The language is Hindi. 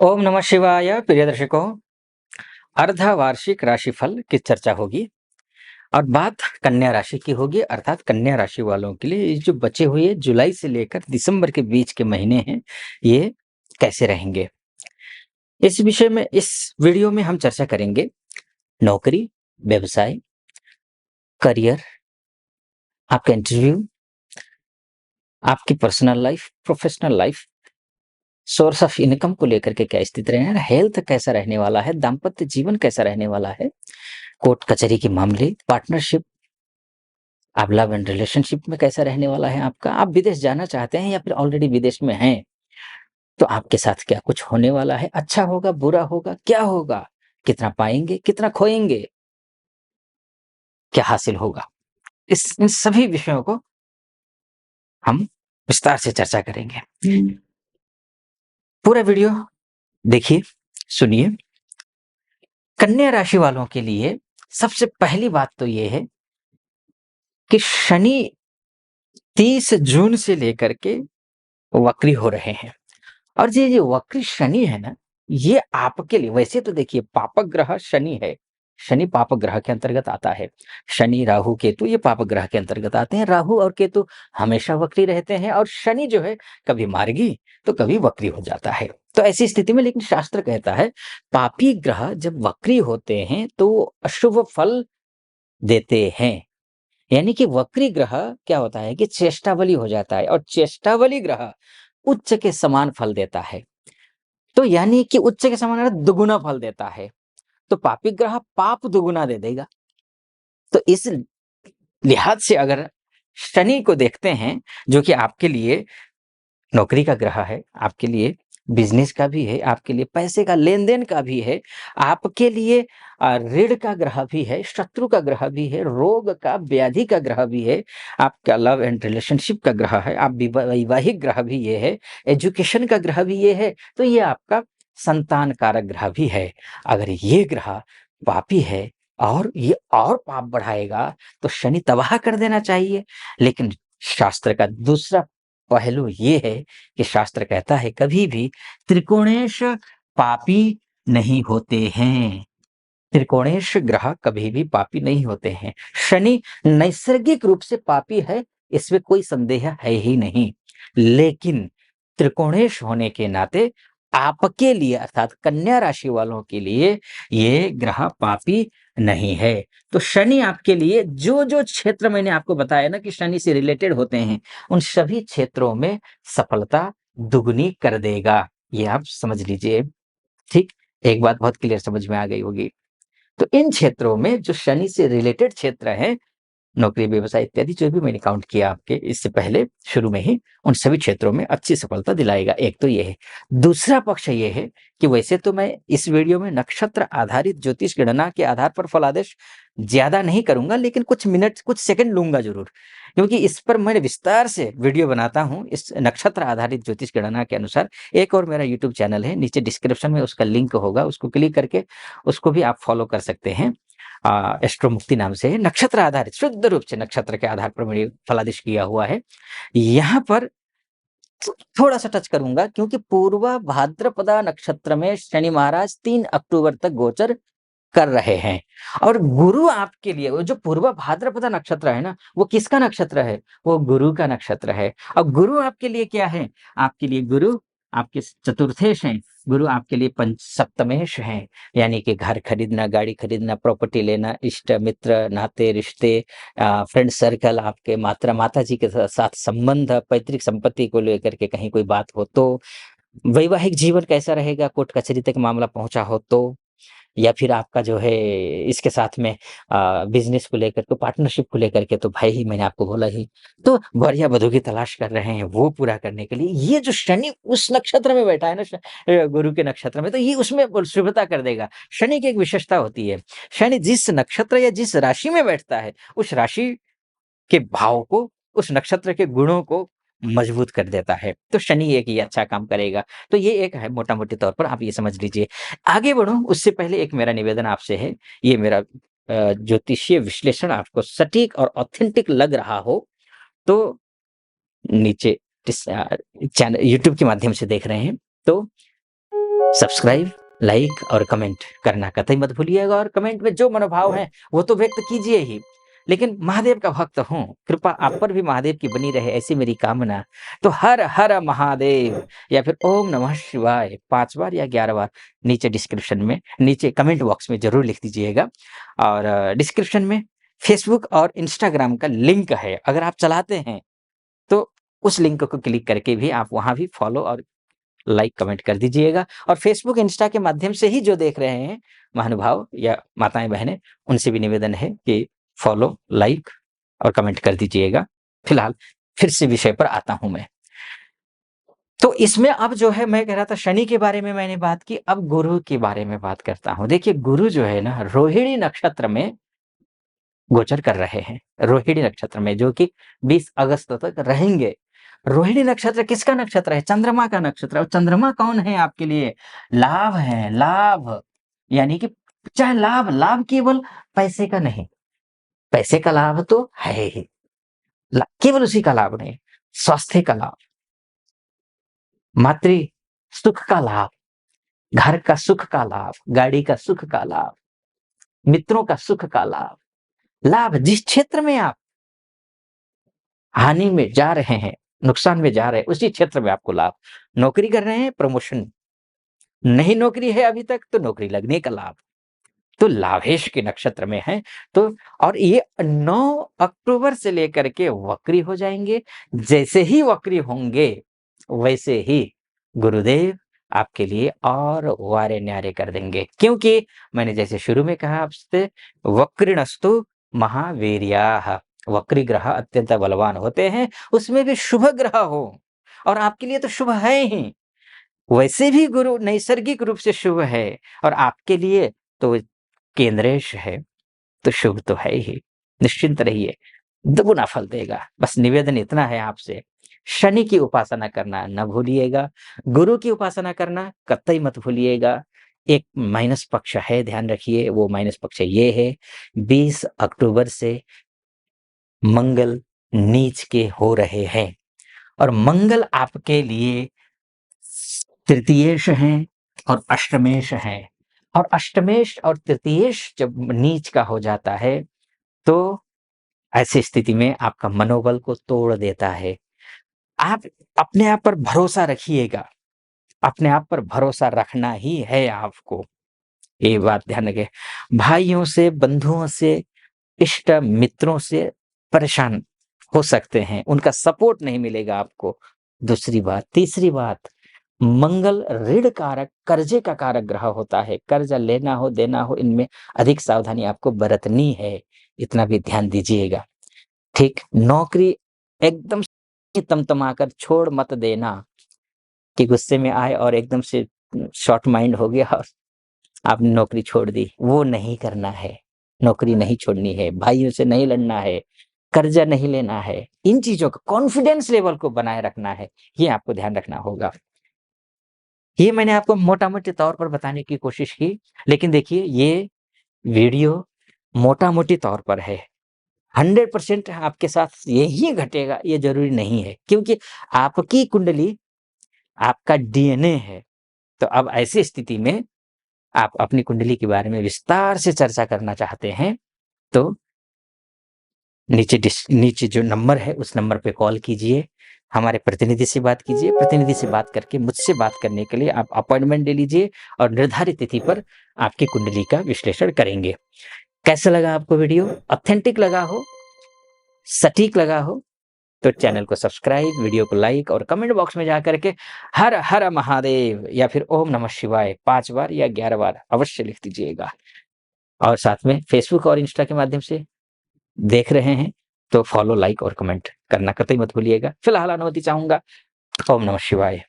ओम नमः शिवाय। प्रिय दर्शकों, अर्धवार्षिक राशिफल की चर्चा होगी और बात कन्या राशि की होगी। अर्थात कन्या राशि वालों के लिए ये जो बचे हुए जुलाई से लेकर दिसंबर के बीच के महीने हैं, ये कैसे रहेंगे। इस विषय में इस वीडियो में हम चर्चा करेंगे नौकरी, व्यवसाय, करियर, आपका इंटरव्यू, आपकी personal life, professional life, source of income को लेकर के क्या स्थिति रहेगा, हेल्थ कैसा रहने वाला है, दाम्पत्य जीवन कैसा रहने वाला है, कोर्ट कचहरी के मामले, पार्टनरशिप, आप लव एंड रिलेशनशिप में कैसा रहने वाला है आपका, आप विदेश जाना चाहते हैं या फिर ऑलरेडी विदेश में हैं, तो आपके साथ क्या कुछ होने वाला है, अच्छा होगा, बुरा होगा, क्या होगा, कितना पाएंगे, कितना खोएंगे, क्या हासिल होगा। इस इन सभी विषयों को हम विस्तार से चर्चा करेंगे। पूरा वीडियो देखिए, सुनिए। कन्या राशि वालों के लिए सबसे पहली बात तो ये है कि शनि 30 जून से लेकर के वक्री हो रहे हैं। और ये जो वक्री शनि है ना, ये आपके लिए, वैसे तो देखिए पापक ग्रह शनि है, शनि पापक ग्रह के अंतर्गत आता है। शनि, राहु, केतु ये पापक ग्रह के अंतर्गत आते हैं। राहु और केतु हमेशा वक्री रहते हैं और शनि जो है कभी मार्गी तो कभी वक्री हो जाता है। तो ऐसी स्थिति में लेकिन शास्त्र कहता है पापी ग्रह जब वक्री होते हैं तो वो अशुभ फल देते हैं। यानी कि वक्री ग्रह क्या होता है कि चेष्टाबली हो जाता है और चेष्टाबली ग्रह उच्च के समान फल देता है। तो यानी कि उच्च के समान दुगुना फल देता है, तो पापी ग्रह पाप दुगुना दे देगा। तो इस लिहाज से अगर शनि को देखते हैं, जो कि आपके लिए नौकरी का ग्रह है, आपके लिए बिजनेस का भी है, आपके लिए पैसे का लेन-देन का भी है, आपके लिए ऋण का ग्रह भी है, शत्रु का ग्रह भी है, रोग का, व्याधि का ग्रह भी है, आपका लव एंड रिलेशनशिप का ग्रह है, आप वैवाहिक ग्रह भी ये है, एजुकेशन का ग्रह भी ये है, तो ये आपका संतान कारक ग्रह भी है। अगर ये ग्रह पापी है और ये और पाप बढ़ाएगा, तो शनि तबाह कर देना चाहिए। लेकिन शास्त्र का दूसरा पहलू ये है कि शास्त्र कहता है कभी भी त्रिकोणेश पापी नहीं होते हैं। त्रिकोणेश ग्रह कभी भी पापी नहीं होते हैं। शनि नैसर्गिक रूप से पापी है, इसमें कोई संदेह है ही नहीं। लेकिन त्रिकोणेश होने के नाते आपके लिए अर्थात कन्या राशि वालों के लिए ये ग्रह पापी नहीं है। तो शनि आपके लिए जो-जो क्षेत्र मैंने आपको बताया ना कि शनि से रिलेटेड होते हैं, उन सभी क्षेत्रों में सफलता दुगुनी कर देगा। ये आप समझ लीजिए, ठीक? एक बात बहुत क्लियर समझ में आ गई होगी। तो इन क्षेत्रों में जो शनि से रिलेटेड क्षेत्र हैं, नौकरी, व्यवसाय इत्यादि जो भी मैंने काउंट किया आपके इससे पहले शुरू में ही, उन सभी क्षेत्रों में अच्छी सफलता दिलाएगा। एक तो ये है। दूसरा पक्ष ये है कि वैसे तो मैं इस वीडियो में नक्षत्र आधारित ज्योतिष गणना के आधार पर फलादेश ज़्यादा नहीं करूँगा, लेकिन कुछ मिनट, कुछ सेकंड लूँगा ज़रूर। क्योंकि इस पर मैं विस्तार से वीडियो बनाता हूँ, इस नक्षत्र आधारित ज्योतिष गणना के अनुसार। एक और मेरा यूट्यूब चैनल है, नीचे डिस्क्रिप्शन में उसका लिंक होगा, उसको क्लिक करके उसको भी आप फॉलो कर सकते हैं। एस्ट्रो मुक्ति नाम से है, नक्षत्र आधारित, शुद्ध रूप से नक्षत्र के आधार पर मैंने फलादेश किया हुआ है। यहाँ पर थोड़ा-सा टच करूँगा क्योंकि पूर्वा भाद्रपदा नक्षत्र में शनि महाराज 3 अक्टूबर तक गोचर कर रहे हैं और गुरु आपके लिए, वो जो पूर्वा भाद्रपदा नक्षत्र है ना, वो किसका नक्षत्र है? वो गुरु का नक्षत्र है। और गुरु आपके लिए क्या है? आपके लिए गुरु आपके चतुर्थेश हैं, गुरु आपके लिए सप्तमेश हैं। यानी कि घर खरीदना, गाड़ी खरीदना, प्रॉपर्टी लेना, इष्ट मित्र, नाते रिश्ते, फ्रेंड सर्कल, आपके माता-जी के साथ संबंध, पैतृक संपत्ति को लेकर के कहीं कोई बात हो तो, वैवाहिक जीवन कैसा रहेगा, कोर्ट कचहरी तक मामला पहुँचा हो तो, या फिर आपका जो है इसके साथ में बिज़नेस को लेकर के, पार्टनरशिप को लेकर के, तो भाई मैंने आपको बोला ही। तो बढ़िया वधू की तलाश कर रहे हैं, वो पूरा करने के लिए ये जो शनि उस नक्षत्र में बैठा है ना, गुरु के नक्षत्र में, तो ये उसमें शुभता कर देगा। शनि की एक विशेषता होती है, शनि जिस नक्षत्र या जिस राशि में बैठता है, उस राशि के भाव को, उस नक्षत्र के गुणों को मजबूत कर देता है। तो शनि एक ये अच्छा काम करेगा। तो ये एक है मोटा-मोटी तौर पर, आप ये समझ लीजिए। आगे बढ़ूँ उससे पहले एक मेरा निवेदन आपसे है, ये मेरा ज्योतिषीय विश्लेषण आपको सटीक और ऑथेंटिक लग रहा हो, तो नीचे चैनल यूट्यूब के माध्यम से देख रहे हैं, तो सब्सक्राइब, लाइक और कमेंट करना कतई मत भूलिएगा और कमेंट में जो मनोभाव है वो तो व्यक्त कीजिए ही। लेकिन महादेव का भक्त हूँ, कृपा आप पर भी महादेव की बनी रहे ऐसी मेरी कामना। तो हर हर महादेव या फिर ओम नमः शिवाय 5 बार या 11 बार नीचे डिस्क्रिप्शन में, नीचे कमेंट बॉक्स में ज़रूर लिख दीजिएगा। और डिस्क्रिप्शन में फेसबुक और इंस्टाग्राम का लिंक है, अगर आप चलाते हैं तो उस लिंक को क्लिक करके भी आप वहाँ भी फॉलो और लाइक कमेंट कर दीजिएगा। और फेसबुक इंस्टा के माध्यम से ही जो देख रहे हैं महानुभाव या माताएं बहनें, उनसे भी निवेदन है कि फॉलो, लाइक और कमेंट कर दीजिएगा। फिलहाल फिर से विषय पर आता हूं मैं। तो इसमें अब जो है, मैं कह रहा था शनि के बारे में मैंने बात की, अब गुरु के बारे में बात करता हूं। देखिए गुरु जो है ना, रोहिणी नक्षत्र में गोचर कर रहे हैं, रोहिणी नक्षत्र में, जो कि 20 अगस्त तक रहेंगे। रोहिणी नक्षत्र किसका नक्षत्र है? चंद्रमा का नक्षत्र। और चंद्रमा कौन है आपके लिए? लाभ है, लाभ। यानी कि चाहे लाभ, लाभ केवल पैसे का नहीं, पैसे का लाभ तो है ही, केवल उसी का लाभ नहीं, स्वास्थ्य का लाभ, मातृ सुख का लाभ, घर का सुख का लाभ, गाड़ी का सुख का लाभ, मित्रों का सुख का लाभ। लाभ जिस क्षेत्र में आप हानि में जा रहे हैं, नुकसान में जा रहे हैं, उसी क्षेत्र में आपको लाभ। नौकरी कर रहे हैं, प्रमोशन। नहीं नौकरी है अभी तक, तो नौकरी लगने का लाभ। तो लाभेश के नक्षत्र में है। तो और ये 9 अक्टूबर से लेकर के वक्री हो जाएंगे। जैसे ही वक्री होंगे वैसे ही गुरुदेव आपके लिए और वारे न्यारे कर देंगे, क्योंकि मैंने जैसे शुरू में कहा आपसे, वक्रिणस्तु महावीर्याः, वक्री ग्रह अत्यंत बलवान होते हैं, उसमें भी शुभ ग्रह हो, और आपके लिए तो शुभ है ही। वैसे भी गुरु नैसर्गिक रूप से शुभ है, और आपके लिए तो केंद्रेश है, तो शुभ तो है ही। निश्चिंत रहिए, दुगुना फल देगा। बस निवेदन इतना है आपसे, शनि की उपासना करना न भूलिएगा, गुरु की उपासना करना कतई मत भूलिएगा। एक माइनस पक्ष है, ध्यान रखिए, वो माइनस पक्ष ये है, 20 अक्टूबर से मंगल नीच के हो रहे हैं, और मंगल आपके लिए तृतीयेश हैं और अष्टमेश हैं। और अष्टमेश और तृतीयेश जब नीच का हो जाता है, तो ऐसी स्थिति में आपका मनोबल को तोड़ देता है। आप अपने आप पर भरोसा रखिएगा, अपने आप पर भरोसा रखना ही है आपको, ये बात ध्यान रखें। भाइयों से, बंधुओं से, इष्ट मित्रों से परेशान हो सकते हैं, उनका सपोर्ट नहीं मिलेगा आपको। दूसरी बात, तीसरी बात, मंगल ऋण कारक, कर्जे का कारक ग्रह होता है। कर्जा लेना हो, देना हो, इनमें अधिक सावधानी आपको बरतनी है, इतना भी ध्यान दीजिएगा। ठीक, नौकरी एकदम से तमतमाकर छोड़ मत देना कि गुस्से में आए और एकदम से शॉर्ट माइंड हो गया और आपने नौकरी छोड़ दी। वो नहीं करना है, नौकरी नहीं छोड़नी है, भाइयों से नहीं लड़ना है, कर्जा नहीं लेना है। इन चीजों का कॉन्फिडेंस लेवल को बनाए रखना है, ये आपको ध्यान रखना होगा। ये मैंने आपको मोटा-मोटी तौर पर बताने की कोशिश की, लेकिन देखिए ये वीडियो मोटा-मोटी तौर पर है। 100% आपके साथ यही घटेगा ये ज़रूरी नहीं है, क्योंकि आपकी कुंडली, आपका डीएनए है। तो अब ऐसी स्थिति में आप अपनी कुंडली के बारे में विस्तार से चर्चा करना चाहते हैं, तो नीचे जो नंबर है उस नंबर पे कॉल कीजिए, हमारे प्रतिनिधि से बात कीजिए। प्रतिनिधि से बात करके मुझसे बात करने के लिए आप अपॉइंटमेंट ले लीजिए, और निर्धारित तिथि पर आपकी कुंडली का विश्लेषण करेंगे। कैसा लगा आपको वीडियो? ऑथेंटिक लगा हो, सटीक लगा हो, तो चैनल को सब्सक्राइब, वीडियो को लाइक और कमेंट बॉक्स में जाकर के हर हर महादेव या फिर ओम नमः शिवाय 5 बार या 11 बार अवश्य लिख दीजिएगा। और साथ में फेसबुक और इंस्टा के माध्यम से देख रहे हैं, तो फॉलो, लाइक और कमेंट करना कतई मत भूलिएगा। फिलहाल अनुमति चाहूंगा। ओम नमः शिवाय।